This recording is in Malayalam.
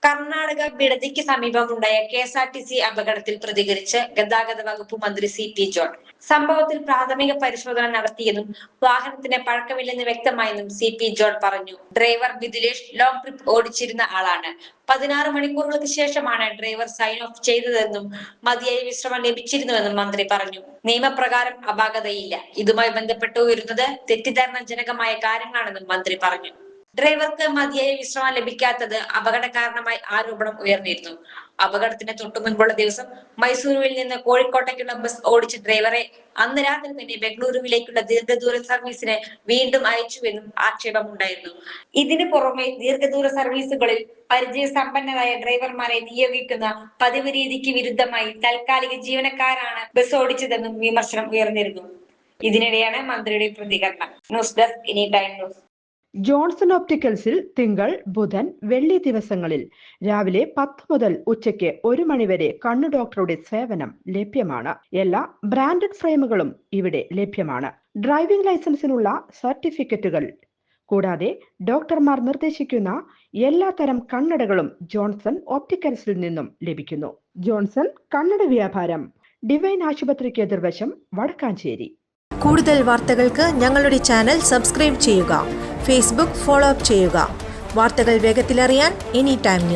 കർണാടക ബിഡതിക്ക് സമീപമുണ്ടായ KSRTC അപകടത്തിൽ പ്രതികരിച്ച് ഗതാഗത വകുപ്പ് മന്ത്രി CP ജോൺ. സംഭവത്തിൽ പ്രാഥമിക പരിശോധന നടത്തിയെന്നും വാഹനത്തിന് പഴക്കമില്ലെന്ന് വ്യക്തമായെന്നും CP ജോൺ പറഞ്ഞു. ഡ്രൈവർ മിഥിലേഷ് ലോങ് ട്രിപ്പ് ഓടിച്ചിരുന്ന ആളാണ്. 16 മണിക്കൂറുകൾക്ക് ശേഷമാണ് ഡ്രൈവർ സൈൻ ഓഫ് ചെയ്തതെന്നും മതിയായ വിശ്രമം ലഭിച്ചിരുന്നുവെന്നും മന്ത്രി പറഞ്ഞു. നിയമപ്രകാരം അപാകതയില്ല. ഇതുമായി ബന്ധപ്പെട്ട് ഉയരുന്നത് തെറ്റിദ്ധാരണജനകമായ കാര്യങ്ങളാണെന്നും മന്ത്രി പറഞ്ഞു. ഡ്രൈവർക്ക് മതിയായ വിശ്രമം ലഭിക്കാത്തത് അപകട കാരണമായി ആരോപണം ഉയർന്നിരുന്നു. അപകടത്തിന് തൊട്ടു മുൻപുള്ള ദിവസം മൈസൂരുവിൽ നിന്ന് കോഴിക്കോട്ടേക്കുള്ള ബസ് ഓടിച്ച ഡ്രൈവറെ അന്ന് രാത്രി തന്നെ ബംഗളൂരുവിലേക്കുള്ള ദീർഘദൂര സർവീസിന് വീണ്ടും അയച്ചുവെന്നും ആക്ഷേപമുണ്ടായിരുന്നു. ഇതിനു പുറമെ ദീർഘദൂര സർവീസുകളിൽ പരിചയസമ്പന്നരായ ഡ്രൈവർമാരെ നിയോഗിക്കുന്ന പതിവ് രീതിക്ക് വിരുദ്ധമായി താൽക്കാലിക ജീവനക്കാരാണ് ബസ് ഓടിച്ചതെന്നും വിമർശനം ഉയർന്നിരുന്നു. ഇതിനിടെയാണ് മന്ത്രിയുടെ പ്രതികരണം. News desk any time news. Johnson ഒപ്റ്റിക്കൽസിൽ തിങ്കൾ, ബുധൻ, വെള്ളി ദിവസങ്ങളിൽ രാവിലെ 10 മുതൽ ഉച്ചയ്ക്ക് 1 മണിവരെ കണ്ണു ഡോക്ടറുടെ സേവനം ലഭ്യമാണ്. എല്ലാ ബ്രാൻഡഡ് ഫ്രെയിമുകളും ഇവിടെ ലഭ്യമാണ്. ഡ്രൈവിംഗ് ലൈസൻസിനുള്ള സർട്ടിഫിക്കറ്റുകൾ കൂടാതെ ഡോക്ടർമാർ നിർദ്ദേശിക്കുന്ന എല്ലാ തരം കണ്ണടകളും ജോൺസൺ ഒപ്റ്റിക്കൽസിൽ നിന്നും ലഭിക്കുന്നു. ജോൺസൺ കണ്ണട വ്യാപാരം, ഡിവൈൻ ആശുപത്രിക്ക് എതിർവശം, വടക്കാഞ്ചേരി. കൂടുതൽ വാർത്തകൾക്ക് ഞങ്ങളുടെ ചാനൽ സബ്സ്ക്രൈബ് ചെയ്യുക. ഫേസ്ബുക്ക് ഫോളോ അപ്പ് ചെയ്യുക. വാർത്തകൾ വേഗത്തിലറിയാൻ എനി ടൈം ന്യൂസ്.